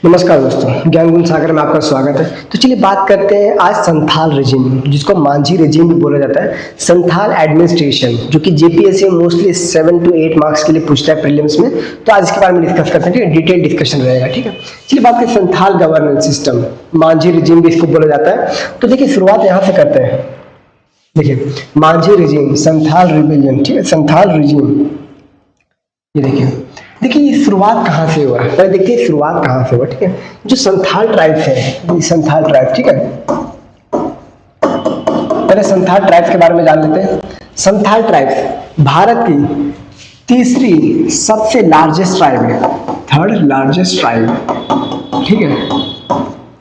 नमस्कार दोस्तों, ज्ञान गुण सागर में आपका स्वागत है। तो चलिए बात करते हैं आज संथाल रेजिम, जिसको मांझी रेजिम भी बोला जाता है। संथाल एडमिनिस्ट्रेशन, जो कि जेपीएससी मोस्टली 7 to 8 मार्क्स के लिए पूछता है प्रीलिम्स में। तो आज इसके बारे में डिस्कस करते हैं, ठीक है। डिटेल डिस्कशन रहेगा, ठीक है। चलिए बात करें Santhal governance system, Manjhi regime भी इसको बोला जाता है। तो देखिए शुरुआत यहाँ से करते हैं। देखिए मांझी रेजिम, संथाल रिबेलियन, ठीक है, संथाल रेजिम। ये देखिए ये शुरुआत कहाँ से हुआ, पहले देखते हैं शुरुआत कहाँ से हुआ, ठीक है। जो संथाल ट्राइब्स है, ये संथाल ट्राइब, ठीक है। पहले संथाल ट्राइब्स के बारे में जान लेते हैं। संथाल ट्राइब्स भारत की तीसरी सबसे लार्जेस्ट ट्राइब है, थर्ड लार्जेस्ट ट्राइब, ठीक है।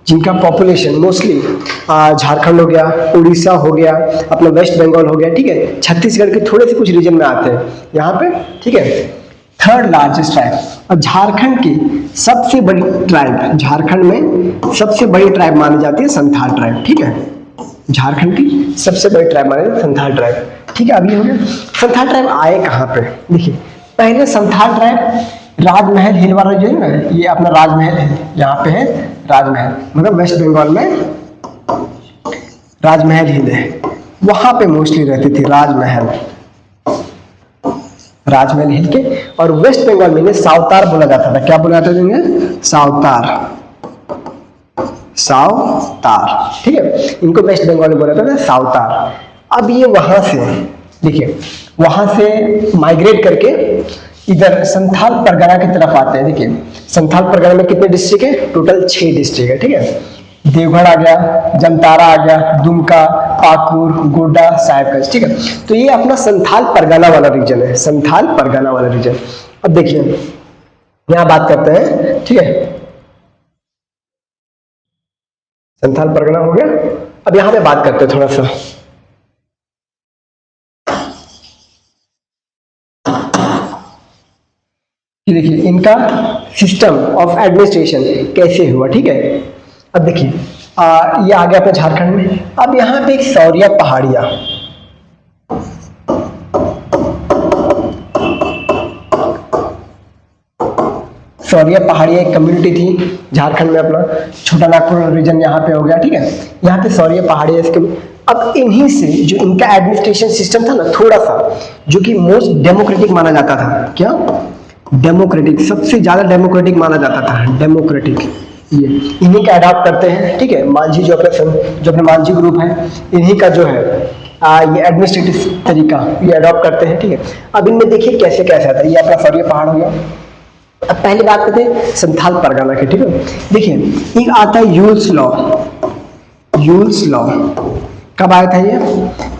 जिनका पॉपुलेशन मोस्टली झारखंड हो गया, उड़ीसा हो गया, अपना वेस्ट बंगाल हो गया, ठीक है। छत्तीसगढ़ के थोड़े से कुछ रीजन में आते हैं यहाँ पे, ठीक है। थर्ड लार्जेस्ट ट्राइब, और झारखंड की सबसे बड़ी ट्राइब, झारखंड में सबसे बड़ी ट्राइब मानी जाती है संथाल ट्राइब, ठीक है। झारखंड की सबसे बड़ी ट्राइब मानी जाती है संथाल ट्राइब, ठीक है। अभी हो गया संथाल ट्राइब आए कहाँ पे। देखिए पहले संथाल ट्राइब राजमहल हिल वाला जो है ना, ये अपना राजमहल है, यहाँ पे है राजमहल, मतलब वेस्ट बंगाल में राजमहल हिल है, वहां पे मोस्टली रहती थी राजमहल हिल के। और वेस्ट बंगाल में इन्हें सावतार बोला जाता था। क्या बोला जाता था इन्हें? सावतार, ठीक है। इनको वेस्ट बंगाल में बोला जाता था सावतार। अब ये वहां से, देखिए वहां से माइग्रेट करके इधर संथाल परगना की तरफ आते हैं। देखिए संथाल परगना में कितने डिस्ट्रिक्ट है? टोटल 6 डिस्ट्रिक्ट है, ठीक है। देवगढ़ आ गया, जमतारा आ गया, दुमका, पाकुर, गोड्डा, साहिबगंज, ठीक है। तो ये अपना संथाल परगना वाला रीजन है, संथाल परगना वाला रीजन। अब देखिए यहां बात करते हैं, ठीक है। संथाल परगना हो गया। अब यहां पे बात करते हैं थोड़ा सा, कि देखिए इनका सिस्टम ऑफ एडमिनिस्ट्रेशन कैसे हुआ, ठीक है। अब देखिए ये आ गया अपने झारखंड में। अब यहाँ पे एक सौरिया पहाड़िया, एक कम्युनिटी थी झारखंड में, अपना छोटा नागपुर रीजन यहाँ पे हो गया, ठीक है। यहाँ पे सौरिया पहाड़िया इसके। अब इन्हीं से जो इनका एडमिनिस्ट्रेशन सिस्टम था ना, थोड़ा सा जो कि मोस्ट डेमोक्रेटिक माना जाता था। क्या? डेमोक्रेटिक, सबसे ज्यादा डेमोक्रेटिक माना जाता था, डेमोक्रेटिक। ये इन्हीं का अडॉप्ट करते हैं, ठीक है। मांझी जो अपने मांझी ग्रुप है, इन्हीं का जो है ये एडमिनिस्ट्रेटिव तरीका ये अडॉप्ट करते हैं, ठीक है। अब इनमें देखिए कैसे कैसे आता है। ये अपना सौरिया पहाड़ हो गया। अब पहले बात करते हैं संथाल परगना की, ठीक है। देखिए एक आता है यूल्स लॉ। यूल्स लॉ कब आया था? ये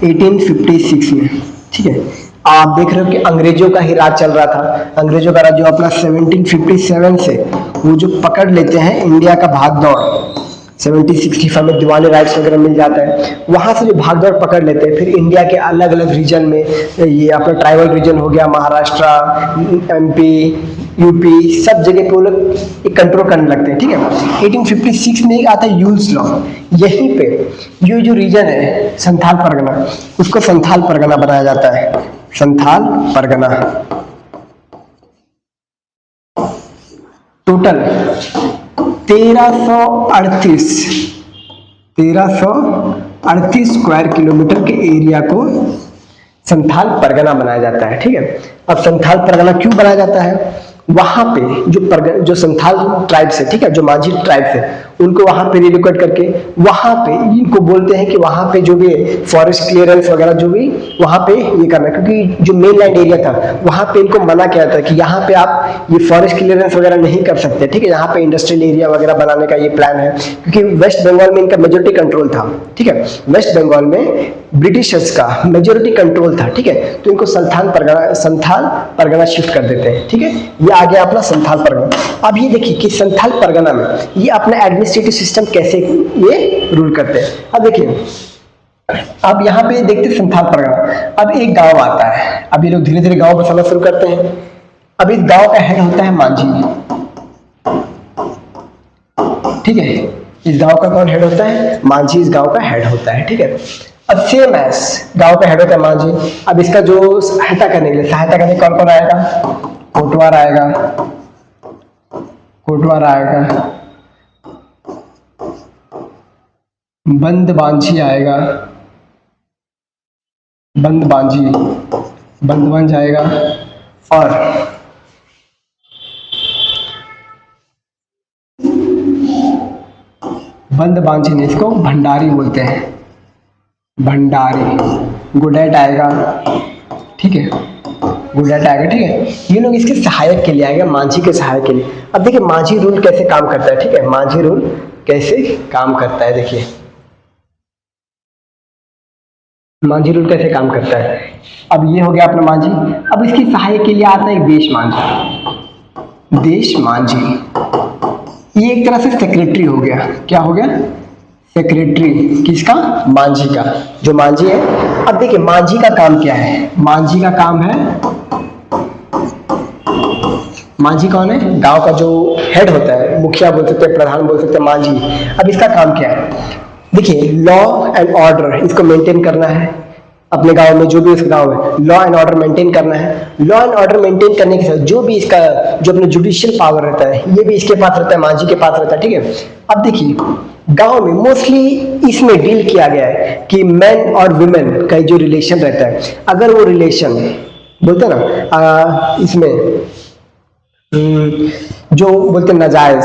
1856 में, ठीक है। आप देख रहे हो कि अंग्रेजों का ही राज चल रहा था। अंग्रेजों का राज जो अपना 1757 से वो जो पकड़ लेते हैं इंडिया का भागदौड़, 1765 में दिवानी राइट्स वगैरह मिल जाता है, वहां से जो भागदौड़ पकड़ लेते हैं, फिर इंडिया के अलग अलग रीजन में, ये अपना ट्राइबल रीजन हो गया, महाराष्ट्र, एमपी, यूपी, सब जगह पे वो लोग कंट्रोल करने लगते हैं, ठीक है। 1856 में एक आता है यूल्स लॉ। यहीं पे जो रीजन है संथाल परगना, उसको संथाल परगना बनाया जाता है, Santhal Pargana. Total 1338 square kilometre के एरिया को संथाल परगना बनाया जाता है, ठीक है। अब संथाल परगना क्यों बनाया जाता है? वहां पे जो संथाल ट्राइब्स है, ठीक है, जो मांझी ट्राइब्स है, उनको वहां पे रिलोकेट करके वहां पे इनको बोलते हैं कि वहां पे जो भी फॉरेस्ट क्लियरेंस वगैरह जो भी वहां पे ये करना, क्योंकि जो मेन लैंड एरिया था वहां पे इनको मना किया था कि यहाँ पे आप ये फॉरेस्ट क्लियरेंस वगैरह नहीं कर सकते, ठीक है। यहाँ पे इंडस्ट्रियल एरिया वगैरह बनाने का ये प्लान है, क्योंकि वेस्ट बंगाल में इनका मेजोरिटी कंट्रोल था, ठीक है। वेस्ट बंगाल में ब्रिटिशर्स का मेजोरिटी कंट्रोल था, ठीक है। तो इनको संथाल परगना शिफ्ट कर देते हैं, ठीक है। ये आ गया अपना संथाल परगना। अब ये देखिए कि संथाल परगना में ये अपना एडमिनिस्ट्रेटिव सिस्टम कैसे ये रूल करते हैं। अब देखिए अब यहाँ पे देखते हैं संथाल परगना। अब एक गांव आता है, अब ये लोग धीरे धीरे गांव बसाना शुरू करते हैं। अब इस गांव का हेड होता है मांझी, ठीक है। इस गांव का कौन हेड होता है? मांझी इस गांव का हेड होता है, ठीक है। अब सेम एस गांव का हेड होता है मांझी। अब इसका जो सहायता करने के लिए कौन कौन आएगा? कोटवार आएगा, बंद बांझी आएगा, बंद बांझी, बंद बांझ आएगा। और बंद बांझी नहीं, इसको भंडारी बोलते हैं, भंडारी। गुडेट आएगा, ठीक है, गुडेट आएगा, ठीक है। ये लोग इसके सहायक के लिए आएगा, मांझी के सहायक के लिए। अब देखिए मांझी रूल कैसे काम करता है, ठीक है, मांझी रूल कैसे काम करता है, देखिए मांझी रूल कैसे काम करता है। अब ये हो गया अपना मांझी। अब इसकी सहायक के लिए आता है एक देश मांझी, देश मांझी। ये एक तरह से सेक्रेटरी हो गया, क्या हो गया, सेक्रेटरी किसका, मांझी का, जो मांझी है। अब देखिए मांझी का काम क्या है, मांझी का काम है, मांझी कौन है, गांव का जो हेड होता है, मुखिया बोल सकते हैं, प्रधान बोल सकते हैं, मांझी। अब इसका काम क्या है, देखिए लॉ एंड ऑर्डर इसको मेंटेन करना है अपने गांव में, जो भी उसका गांव है, लॉ एंड ऑर्डर मेंटेन करना है। लॉ एंड ऑर्डर मेंटेन करने के साथ जो भी इसका जो अपना जुडिशियल पावर रहता है, ये भी इसके पास रहता है, मांझी के पास रहता है, ठीक है। अब देखिए गांव में मोस्टली इसमें डील किया गया है कि मैन और वुमेन का जो रिलेशन रहता है, अगर वो रिलेशन बोलते हैं ना इसमें जो बोलते हैं नाजायज,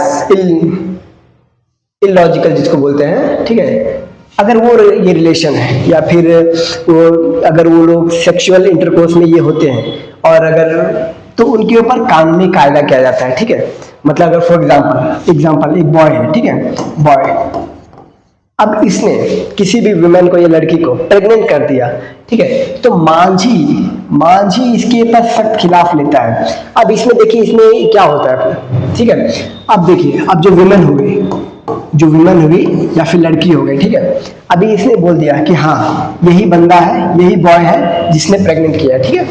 इलॉजिकल जिसको बोलते हैं, ठीक है, अगर वो ये रिलेशन है या फिर वो अगर वो लोग सेक्सुअल इंटरकोर्स में ये होते हैं, और अगर तो उनके ऊपर कानूनी कायदा किया जाता है, ठीक है। मतलब अगर फॉर एग्जांपल एक बॉय है, ठीक है, बॉय, अब इसने किसी भी वुमेन को या लड़की को प्रेग्नेंट कर दिया, ठीक है, तो मांझी इसके ऊपर सख्त खिलाफ लेता है। अब इसमें देखिए इसमें क्या होता है, ठीक है। अब देखिए अब जो वुमेन हुई या फिर लड़की हो गई, ठीक है, अभी इसने बोल दिया कि हाँ यही बंदा है, यही बॉय है जिसने प्रेग्नेंट किया है, ठीक है।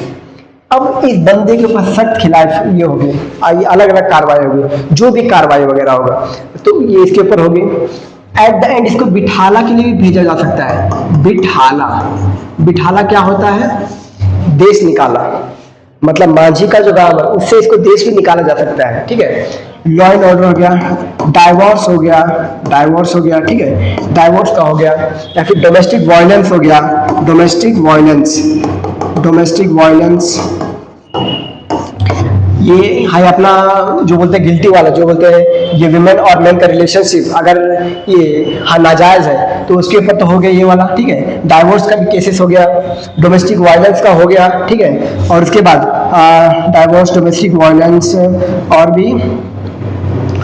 अब इस बंदे के ऊपर सख्त खिलाफ ये होगी, अलग अलग कार्रवाई होगी, जो भी कार्रवाई वगैरह होगा तो ये इसके ऊपर होगी। एट द एंड इसको बिठाला के लिए भी भेजा जा सकता है, बिठाला क्या होता है, देश निकाला, मतलब मांझी का जो गांव है उससे इसको देश भी निकाला जा सकता है, ठीक है। लॉ एंड ऑर्डर हो गया, डाइवोर्स हो गया, ठीक है, डाइवोर्स का हो गया, या फिर डोमेस्टिक वायलेंस हो गया, डोमेस्टिक वायलेंस ये है अपना जो बोलते हैं गिल्टी वाला, जो बोलते हैं ये विमेन और मैन का रिलेशनशिप अगर ये हाँ नाजायज है तो उसके ऊपर तो हो गया ये वाला, ठीक है। डाइवोर्स का भी केसेस हो गया, डोमेस्टिक वायलेंस का हो गया, ठीक है। और उसके बाद डाइवोर्स, डोमेस्टिक वायलेंस और भी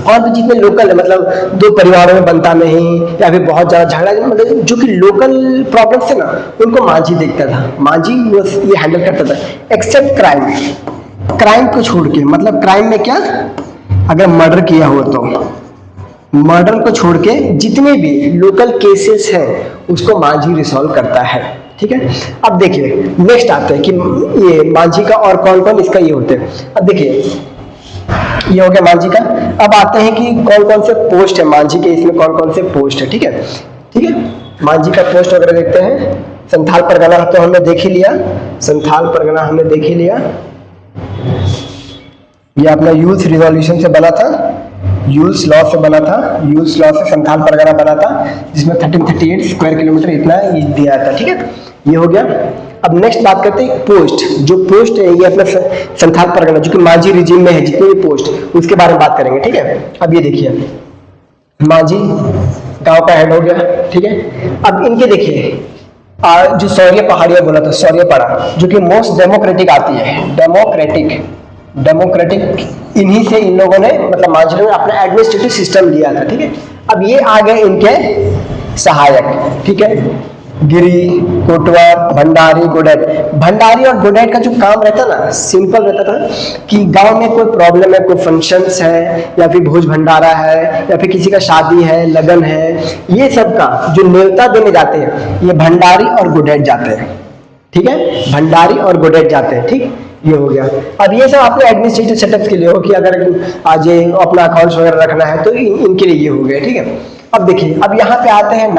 जितने लोकल है, मतलब दो परिवारों में बनता नहीं या फिर बहुत ज्यादा झगड़ा, मतलब जो कि लोकल प्रॉब्लम्स है ना उनको मांझी देखता था, मांझी ये हैंडल करता था। एक्सेप्ट क्राइम को छोड़ के, मतलब क्राइम में क्या, अगर मर्डर किया हो तो मर्डर को छोड़ के जितने भी लोकल केसेस हैं उसको मांझी रिसॉल्व करता है, ठीक है। अब देखिए नेक्स्ट आते हैं कि ये मांझी का और कौन कौन इसका ये होते हैं। अब देखिए ये हो गया मांझी का। अब आते हैं कि कौन कौन से पोस्ट है मांझी के, इसमें कौन कौन से पोस्ट है, ठीक है। मांझी का पोस्ट वगैरह देखते हैं। संथाल परगना तो हमने देख ही लिया, ये अपना यूथ रिजोल्यूशन से बना था, यूल्स लॉ से संथाल परगना बना था, जिसमें 1338 स्क्वायर किलोमीटर इतना ये दिया था, ठीक है। ये हो गया। अब नेक्स्ट बात करते हैं पोस्ट, जो पोस्ट है ये अपना संथाल परगना जो कि मांझी रिजीम में है, जितने भी पोस्ट उसके बारे में बात करेंगे, ठीक है। अब ये देखिए मांझी गांव का हेड हो गया, ठीक है। अब इनके देखिए जो शौर्य पहाड़िया बोला था, शौर्य पहाड़ जो कि मोस्ट डेमोक्रेटिक आती है, डेमोक्रेटिक इन्हीं से इन लोगों ने मतलब मांझी ने अपना एडमिनिस्ट्रेटिव सिस्टम लिया था, ठीक है। अब ये आ गए इनके सहायक, ठीक है। गिरी, कोटवार, भंडारी, गोडेट का जो काम रहता ना सिंपल रहता था कि गांव में कोई प्रॉब्लम है, कोई फंक्शंस है या फिर भोज भंडारा है या फिर किसी का शादी है, लगन है, ये सब का जो न्योता देने जाते हैं ये भंडारी और गोडेट जाते हैं, ठीक है। भंडारी और गोडेट जाते हैं, ठीक। ये हो गया। अब ये सब आपको एडमिनिस्ट्रेटिव सेटअप के लिए हो कि अगर आज ये अपना अकाउंट्स वगैरह रखना है तो इनके लिए ये हो गया, ठीक है। अब देखिए अब यहाँ पे आते हैं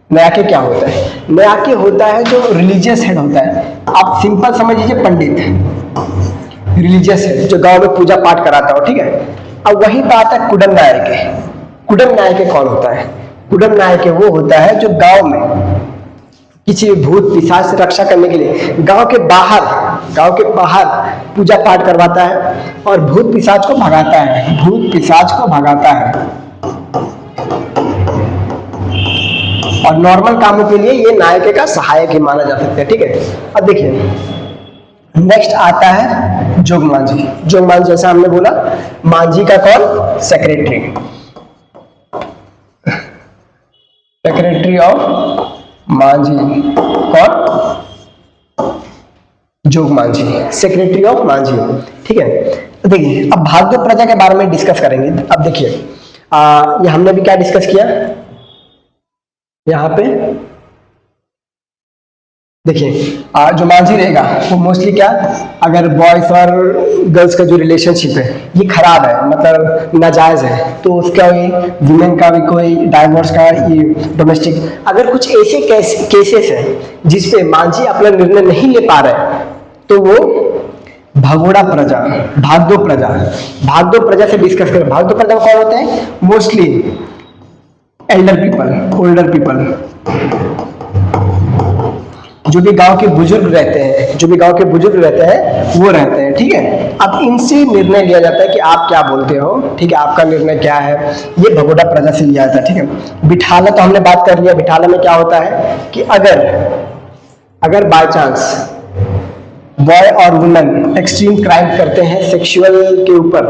नायके क्या होता है। नायके होता है जो रिलीजियस हेड होता है, आप सिंपल समझ लीजिए पंडित, रिलीजियस हेड जो गांव में पूजा पाठ कराता हो, ठीक है। अब वही बात है कुडम नायके कौन होता है। कुडम नायक है वो होता है जो गांव में किसी भूत पिशाच से रक्षा करने के लिए गांव के बाहर पूजा पाठ करवाता है और भूत पिशाच को भगाता है, भूत पिशाच को भगाता है। और नॉर्मल कामों के लिए ये नायक का सहायक ही माना जा सकता है, ठीक है। अब देखिए नेक्स्ट आता है जोग मांझी। जोग मांझी जैसा हमने बोला, मांझी का कौन? सेक्रेटरी, सेक्रेटरी ऑफ मांझी कौन? जोग मांझी, सेक्रेटरी ऑफ मांझी, ठीक है। देखिए अब भागदो प्रजा के बारे में डिस्कस करेंगे। अब देखिए ये हमने भी क्या डिस्कस किया यहाँ पे, देखिए जो मांझी रहेगा वो मोस्टली क्या, अगर बॉयज और गर्ल्स का जो रिलेशनशिप है ये खराब है, मतलब नाजायज है, तो उसका भी वुमेन का भी कोई डाइवोर्स का, ये डोमेस्टिक, अगर कुछ ऐसे केसेस हैं जिसपे मांझी अपना निर्णय नहीं ले पा रहे तो वो भगोड़ा प्रजा, भागदो प्रजा से डिस्कस करें। भागदो प्रजा में कौन होते हैं? Mostly Elder people, older people, जो भी गांव के बुजुर्ग रहते हैं, वो रहते हैं, ठीक है। अब इनसे निर्णय लिया जाता है कि आप क्या बोलते हो, ठीक है, आपका निर्णय क्या है, ये भगोड़ा प्रजा से लिया जाता है, ठीक है। बिठाला तो हमने बात कर लिया। बिठाला में क्या होता है कि अगर बाय चांस बॉय और वुमेन एक्सट्रीम क्राइम करते हैं सेक्सुअल के ऊपर,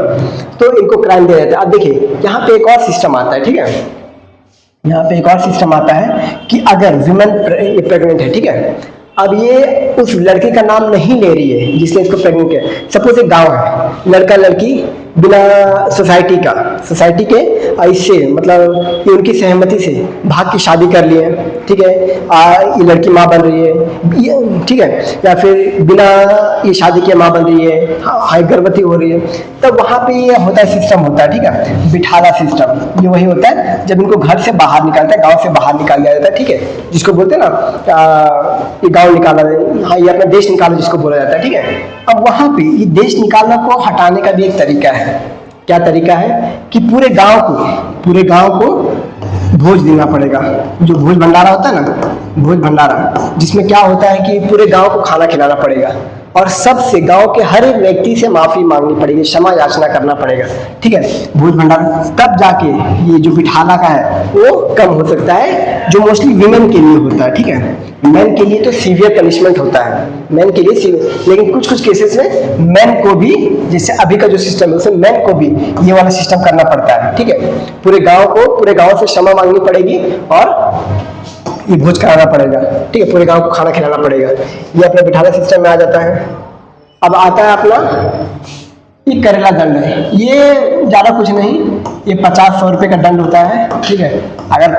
तो इनको क्राइम दिया जाता है। अब देखिए यहाँ पे एक और सिस्टम आता है, ठीक है, यहाँ पे एक और सिस्टम आता है कि अगर विमेन प्रेग्नेंट है, ठीक है, अब ये उस लड़के का नाम नहीं ले रही है जिसने इसको प्रेग्नेंट किया। सपोज एक गांव है, लड़का लड़की बिना सोसाइटी के ऐसे, मतलब ये उनकी सहमति से भाग की शादी कर लिए, ठीक है, ये लड़की माँ बन रही है, ठीक है, या फिर बिना ये शादी के माँ बन रही है, हाई गर्भवती हो रही है, तब वहाँ पे ये होता है, सिस्टम होता है, ठीक है, बिठाला सिस्टम। ये वही होता है जब इनको घर से बाहर निकालता है, गाँव से बाहर निकाल दिया जाता है, ठीक है, जिसको बोलते हैं ना ये गाँव निकाला, हाँ ये अपना देश निकाला जिसको बोला जाता है, ठीक है। अब वहाँ पे ये देश निकालना को हटाने का भी एक तरीका है। क्या तरीका है कि पूरे गांव को भोज देना पड़ेगा। जो भोज भंडारा होता है ना, भोज भंडारा, जिसमें क्या होता है कि पूरे गांव को खाना खिलाना पड़ेगा और सबसे गांव के हर एक व्यक्ति से माफी मांगनी पड़ेगी, क्षमा याचना करना पड़ेगा, ठीक है, भोज भंडारा। तब जाके ये जो बिठाला का है वो कम हो सकता है, जो मोस्टली विमेन के लिए होता है, ठीक है। मेन के लिए तो सीवियर पनिशमेंट होता है, मेन के लिए सीवियर, लेकिन कुछ कुछ केसेस में मेन को भी, जैसे अभी का जो सिस्टम है उसमें मेन को भी ये वाला सिस्टम करना पड़ता है, ठीक है। पूरे गांव से क्षमा मांगनी पड़ेगी और ये भोज कराना पड़ेगा, ठीक है, पूरे गांव को खाना खिलाना पड़ेगा। ये अपने बिठाला सिस्टम में आ जाता है। अब आता है अपना ये करेला दंड है। ये ज्यादा कुछ नहीं, ये 50-100 रुपए का दंड होता है, ठीक है। अगर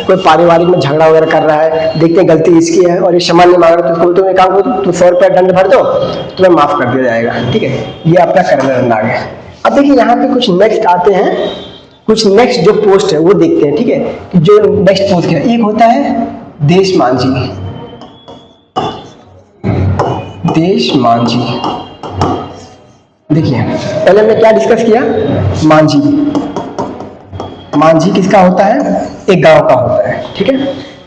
कोई पारिवारिक में झगड़ा वगैरह कर रहा है, देखते हैं गलती इसकी है और ये क्षमा नहीं मांग रहा, तो तुम काम करो, तो 100 रुपया दंड भर दो, तुम्हें माफ कर दिया जाएगा, ठीक है। ये आपका करेला दंड आ गया। अब देखिए यहाँ पे कुछ नेक्स्ट आते हैं, कुछ नेक्स्ट जो पोस्ट है वो देखते हैं, ठीक है, कि जो नेक्स्ट पोस्ट है, एक होता है देश मांझी। देश मांझी, देखिए पहले हमने क्या डिस्कस किया, मांझी किसका होता है? एक गांव का होता है, ठीक है।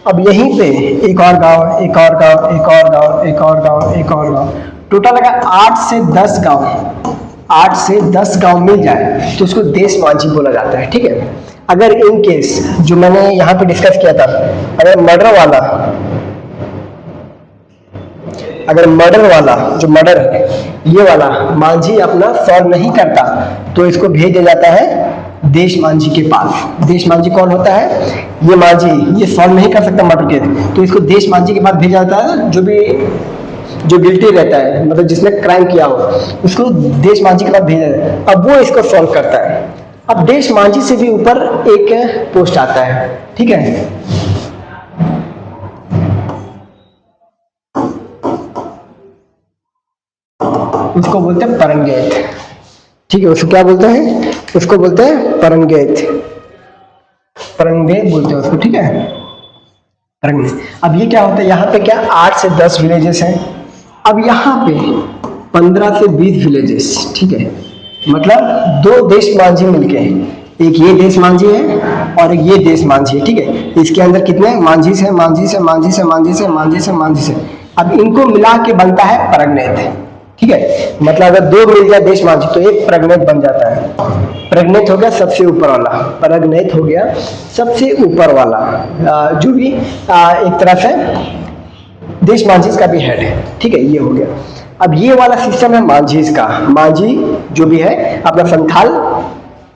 अब यहीं पे एक और गांव, एक और गांव, एक और गांव, एक और गांव, एक और गांव, टोटल अगर 8 से 10 गांव मिल जाए तो उसको देश मांझी बोला जाता है, ठीक है। अगर इन केस जो मैंने यहाँ पे डिस्कस किया था, अगर मर्डर वाला जो मर्डर है ये वाला मांझी अपना सॉल्व नहीं करता तो इसको भेज दिया जाता है देश मांझी के पास। देश मांझी कौन होता है? ये मांझी, ये सॉल्व नहीं कर सकता मर्डर केस, तो इसको देश मांझी के पास भेजा जाता है। जो गिल्टी रहता है, मतलब जिसने क्राइम किया हो, उसको देश मांझी के पास भेजा जाता है। अब वो इसको सॉल्व करता है। अब देश मांझी से भी ऊपर एक पोस्ट आता है, ठीक है, उसको बोलते हैं परनगैत, ठीक है। उसको क्या बोलते हैं? उसको बोलते हैं परनगैत, परनगैत बोलते हैं उसको, ठीक है, परनगैत। अब ये क्या होता है, यहाँ पे क्या 8 से 10 विलेजेस हैं। अब यहाँ पे 15 से 20 विलेजेस, ठीक है, मतलब 2 देश मांझी मिलके, एक ये देश मांझी है और ये देश मांझी है, ठीक है। इसके अंदर कितने मांझी से मांझी से मांझी से मांझी से मांझी से मांझी से, अब इनको मिला के बनता है परगनेत, ठीक है। मतलब अगर दो मिल जाए देश मांझी तो एक परगनेत बन जाता है। परगनेत हो गया सबसे ऊपर वाला, परगनेत हो गया सबसे ऊपर वाला, जो भी एक तरह से देश मांझीज का भी हेड है, ठीक है। ये हो गया। अब ये वाला सिस्टम है मांझीज का, मांझी जो भी है अपना संथाल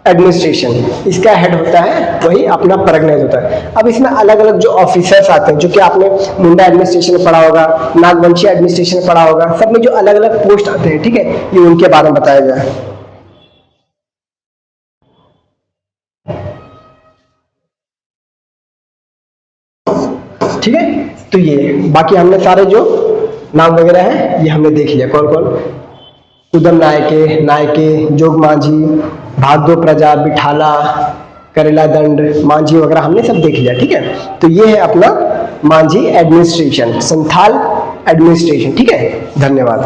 एडमिनिस्ट्रेशन, इसका हेड होता है वही अपना परगनेत होता है। अब इसमें अलग अलग जो ऑफिसर्स आते हैं, जो कि आपने मुंडा एडमिनिस्ट्रेशन में पढ़ा होगा, नागवंशी एडमिनिस्ट्रेशन में पढ़ा होगा, सब में जो अलग अलग पोस्ट आते हैं, ठीक है, ये उनके बारे में बताया गया है। ठीक है, तो ये बाकी हमने सारे जो नाम वगैरह है ये हमने देख लिया, कौन कौन, उदम नायके, नायके, जोग मांझी, भागदो प्रजा, बिठाला, करेला दंड, मांझी वगैरह हमने सब देख लिया, ठीक है। तो ये है अपना मांझी एडमिनिस्ट्रेशन, संथाल एडमिनिस्ट्रेशन, ठीक है। धन्यवाद।